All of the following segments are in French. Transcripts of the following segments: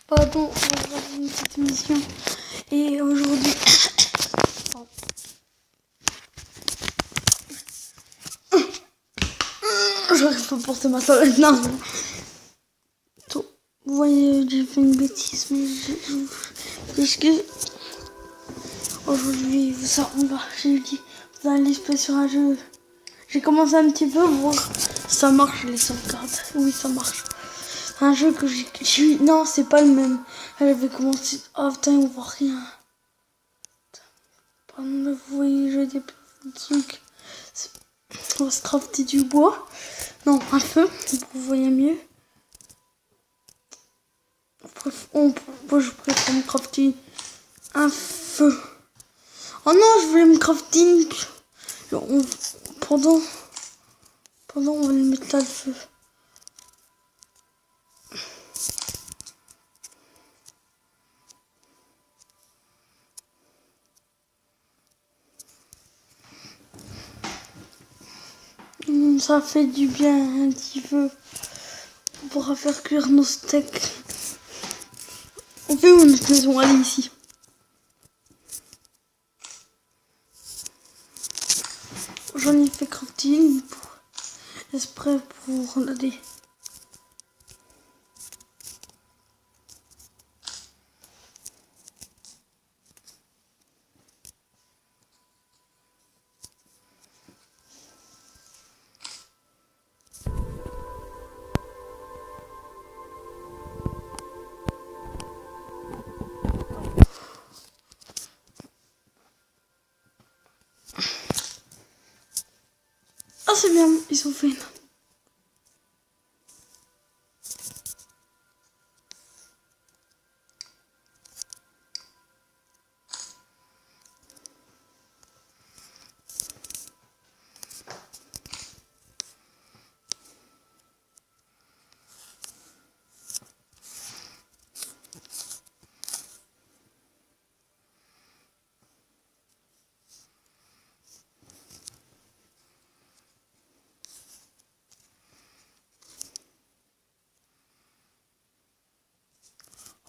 Pardon, on va regarder une petite émission. Et aujourd'hui... J'arrive pas à porter ma salade. Non. Vous voyez, j'ai fait une bêtise, mais j'excuse. Aujourd'hui, ça, j'ai dit, vous allez se sur un jeu. J'ai commencé un petit peu voir si ça marche les sauvegardes. Oui, ça marche. Un jeu que j'ai... Non, c'est pas le même. J'avais commencé... Oh putain, on voit rien. Pardon, vous voyez, j'ai des petits trucs. On va se crafter du bois. Non, un feu, pour vous voyez mieux. Moi, je préfère me crafter un feu. Oh non, je voulais me crafter pendant, on va le mettre là le feu. Ça fait du bien un petit peu. On pourra faire cuire nos steaks. On fait où notre maison? Allez ici. J'en ai fait crafting pour exprès pour regarder. Ah c'est bien, ils sont faits.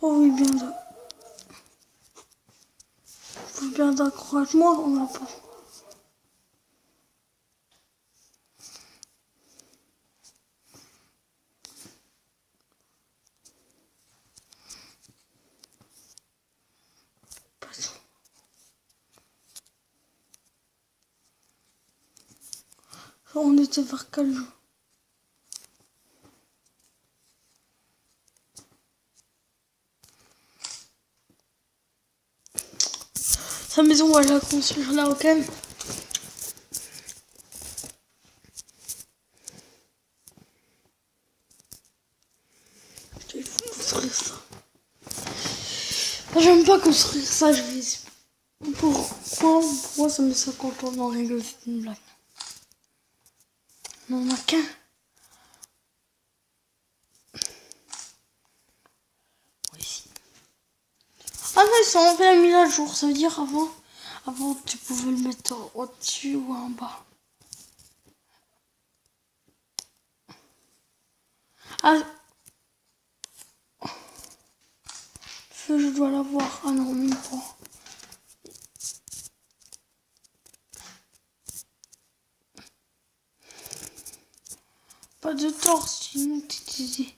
Oh oui, bien d'accord avec moi, on n'a pas. On était vers quel jour? Sa maison, on va la construire là, ok? Il faut construire ça. J'aime pas construire ça, je vais... Pourquoi ça met 50 ans? Non, rigole, c'est une blague. Non, on a qu'un. Ici. Ah non, ils sont en fait mis à jour, ça veut dire avant tu pouvais le mettre au-dessus ou en bas. Ah, feu, je dois l'avoir. Ah non, même pas. Pas de torse, sinon t'es...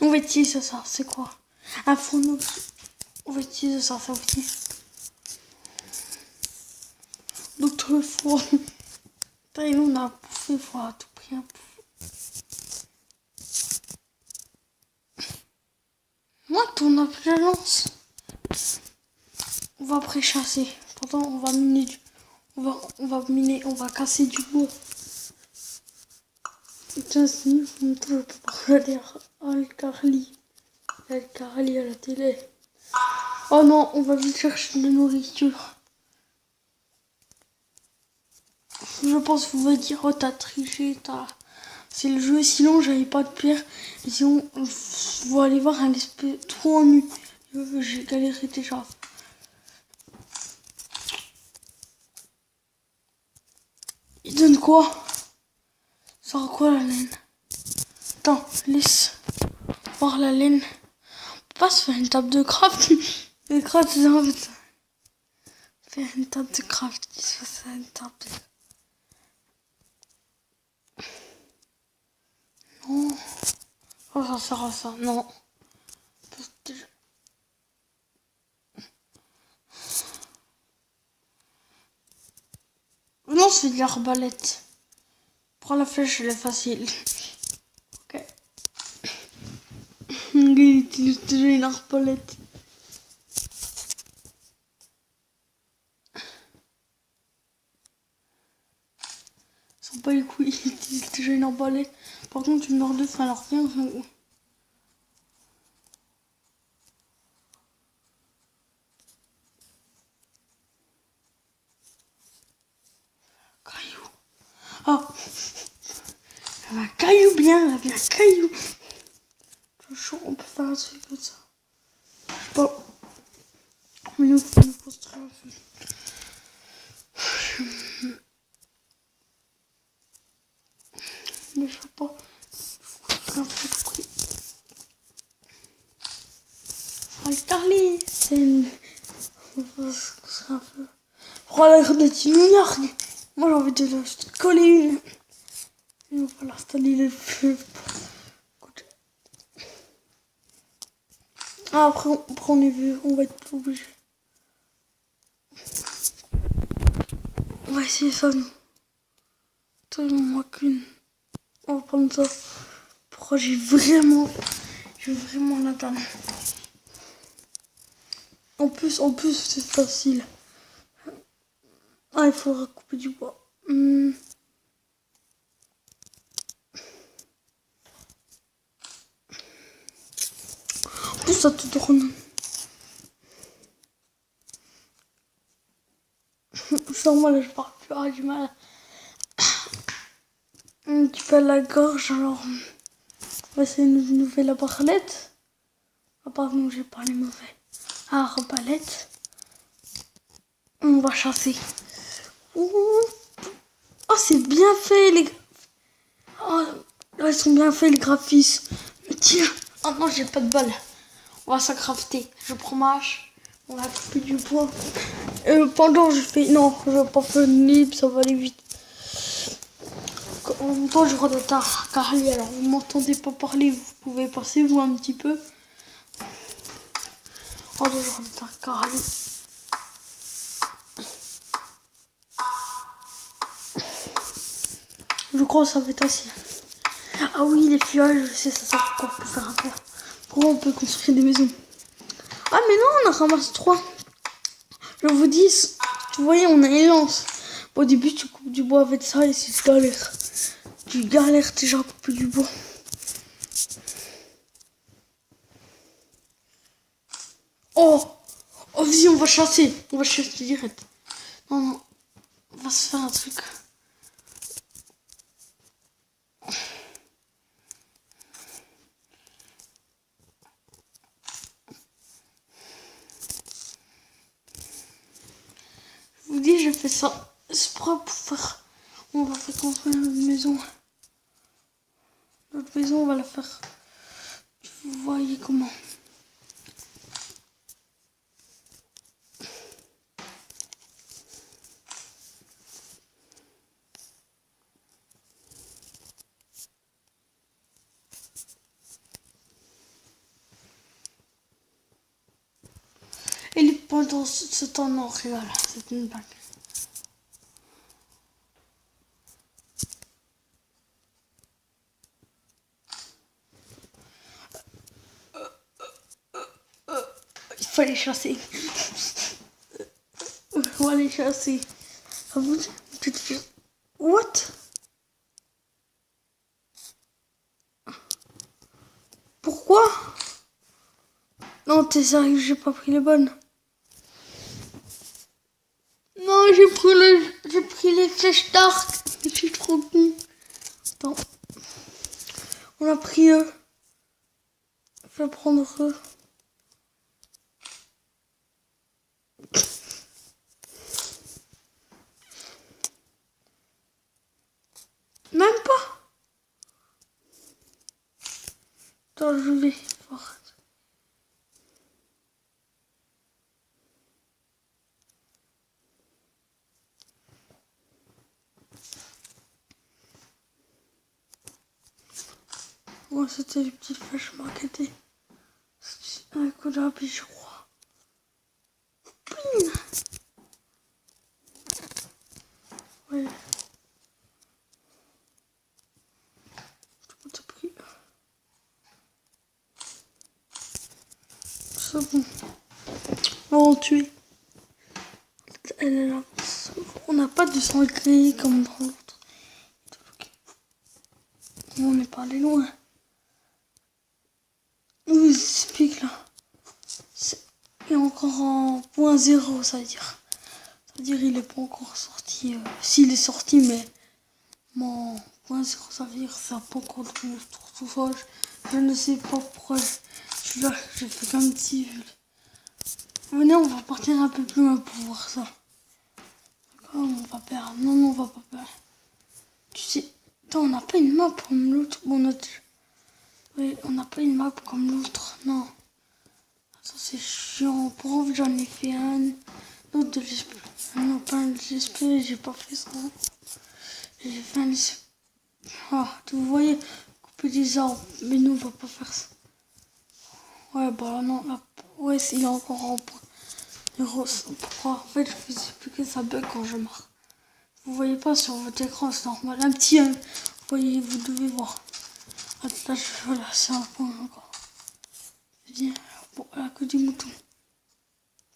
On va utiliser ça, c'est quoi? Un fourneau. On va utiliser ça aussi. D'autres fois. On a bouffé, il faut à tout prix un peu. Moi, ton appellance. On va préchasser. Pourtant, on va miner du... On va casser du bois. Tiens, si, on peut regarder Al-Carly à la télé. Oh non, on va vite chercher de la nourriture. Je pense que vous allez dire, oh t'as triché, c'est le jeu, sinon j'avais pas de pierre. Et sinon, vous allez voir un espèce trop ennuyeux. J'ai galéré déjà. Il donne quoi? Ça sert à quoi la laine? Attends, laisse. avoir la laine. On peut pas se faire une table de craft. Le craft, c'est en fait. Faire une table de craft. C'est une table de... Non. Oh, ça sert à ça. Non. Non, c'est de l'arbalète. Prends la flèche, elle est facile. Ok. Il utilise déjà une arbalète. Ils sont pas les couilles, il utilise déjà une arbalète. Par contre, une heure de fin, alors rien. Caillou. Oh. Il y avait un caillou bien, il y avait un caillou. Je suis chaud, on peut faire un truc comme ça. Je sais pas. Mais nous, faut nous construire un peu. Mais je sais pas. C'est un peu de prix. Allez, c'est une... C'est un peu... Oh, la grande de New York. Moi, j'ai envie de la coller une. Et on va l'installer le feu. Ah, après, on est vu. On va être obligé. On va essayer ça, nous. Attends, il m'en manque une. On va prendre ça. Pourquoi j'ai vraiment la dalle. En plus, c'est facile. Ah, il faudra couper du bois. En plus, ça te tourne. Sans moi, là, je parle plus. Ah, du mal. Un petit peu à la gorge, alors. On va essayer une nouvelle arbalète. Ah, pardon, j'ai parlé mauvais. Arbalète. On va chasser. Ouh. Oh, c'est bien fait, les... Oh, là, ils sont bien faits, les graphismes. Tiens. Oh non, j'ai pas de balle. On va ça crafter. Je prends ma hache. On va couper du bois. Pendant, je fais... Non, je vais pas faire une libre, ça va aller vite. En même temps, je rentre à Carly. Alors, vous m'entendez pas parler, vous pouvez passer, vous, un petit peu. Oh, je rentre à Carly. Je crois que ça va être assez. Ah oui, les feuillages, je sais, ça sert quoi pour faire un peu. Pourquoi on peut construire des maisons? Ah, mais non, on a ramassé 3. Je vous dis, vous voyez, on a une lance. Bon, au début, tu coupes du bois avec ça et c'est galère. Tu galères déjà à couper du bois. Oh, oh, vas-y, on va chasser. On va chasser direct. Non, non, on va se faire un truc. Je vous dis, je fais ça. C'est propre pour faire. On va faire construire notre maison. Notre maison, on va la faire. Vous voyez comment. Et pendant ce temps, non, regarde, c'est une bague. Il faut aller chasser. On va aller chasser. Ah bon, tu te fais... What? Pourquoi? Non, t'es sérieux, j'ai pas pris les bonnes. Non, j'ai pris les flèches d'arc. Je suis trop con. Attends. On a pris eux. Je vais prendre eux. Même pas. Attends, je vais forte. Oh, c'était les petites flèches marquetées. Un coup de rapide, je crois. Ping. Ouais. Tout a pris. C'est bon. On va tuer. Elle est là. On n'a pas de sang gris comme dans l'autre. On est pas allé loin. Oui, ce pic là. Il est encore en point zéro, ça veut dire. Ça veut dire il est pas encore sorti. S'il est sorti, mais mon point zéro, ça veut dire ça n'a pas encore de monstre. Tout ça, je ne sais pas pourquoi je suis là. J'ai fait comme si. Venez, on va partir un peu plus loin pour voir ça. D'accord, on va perdre. Non, on va pas perdre. Tu sais, attends, on n'a pas une map comme l'autre. Bon, oui, on n'a pas une map comme l'autre. Non. Ça, c'est chiant. Pour j'en ai fait un. L'autre de l'esprit. Non, pas un de l'esprit, j'ai pas fait ça. J'ai fait un l'esprit. Ah, vous voyez, couper des arbres. Mais nous, on va pas faire ça. Ouais, bah non. Là, ouais, il est encore en point. Pourquoi en fait, je vous explique que ça bug quand je marche. Vous voyez pas sur votre écran, c'est normal. Un petit 1. Vous voyez, vous devez voir. Là, voilà, c'est un point encore. Bien. Bon, là, que du mouton.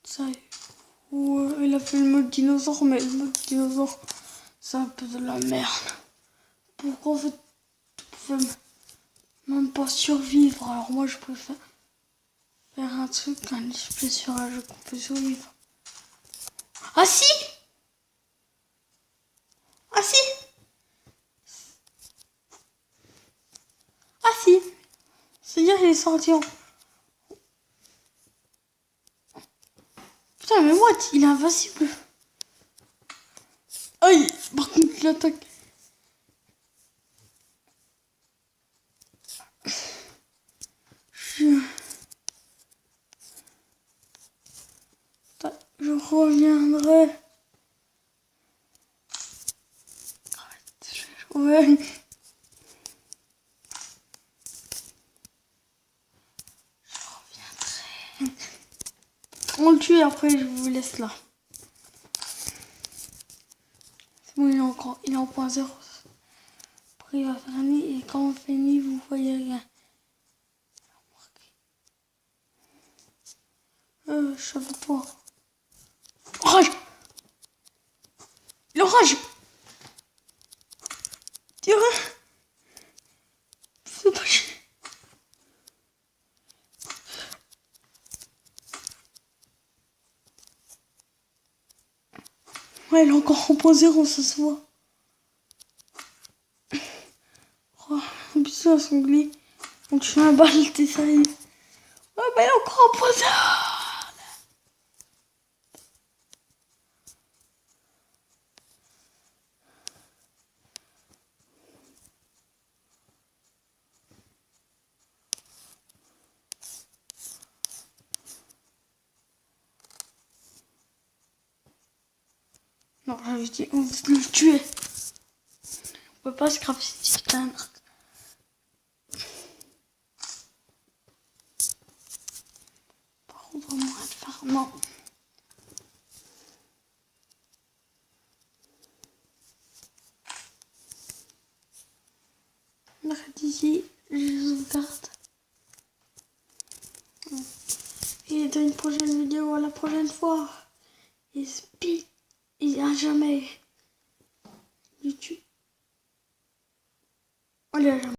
Ça y est. Ouais, il a fait le mode dinosaure, mais le mode dinosaure, c'est un peu de la merde. Pourquoi en fait, tu pouvais même pas survivre? Alors moi, je préfère faire un truc, un display sur un jeu qu'on peut survivre. Ah si! Ah si! Ah si! C'est-à-dire qu'il est sorti en... Putain, mais moi, il est invincible. Aïe! Par contre, il attaque. Je reviendrai. Ouais. Je reviendrai. On le tue et après je vous laisse là. C'est bon, il est en point zéro. Après il va faire nuit et quand on fait nuit, vous voyez rien. Je savais pas. Orage! L'orage! Tiens! C'est pas chier. Ouais, il est encore en point zéro, ça se voit. Oh, en plus, c'est un sanglier. Donc je fais un balle, t'es sérieux? Ouais, bah il est encore en point zéro. Non, j'avais dit, on veut le tuer. On peut pas se crafter un arc. Par contre, on va de faire. Non. On arrête ici, je sauvegarde. Et dans une prochaine vidéo, à la prochaine fois. Et speed, et à jamais. YouTube. Allez, à jamais.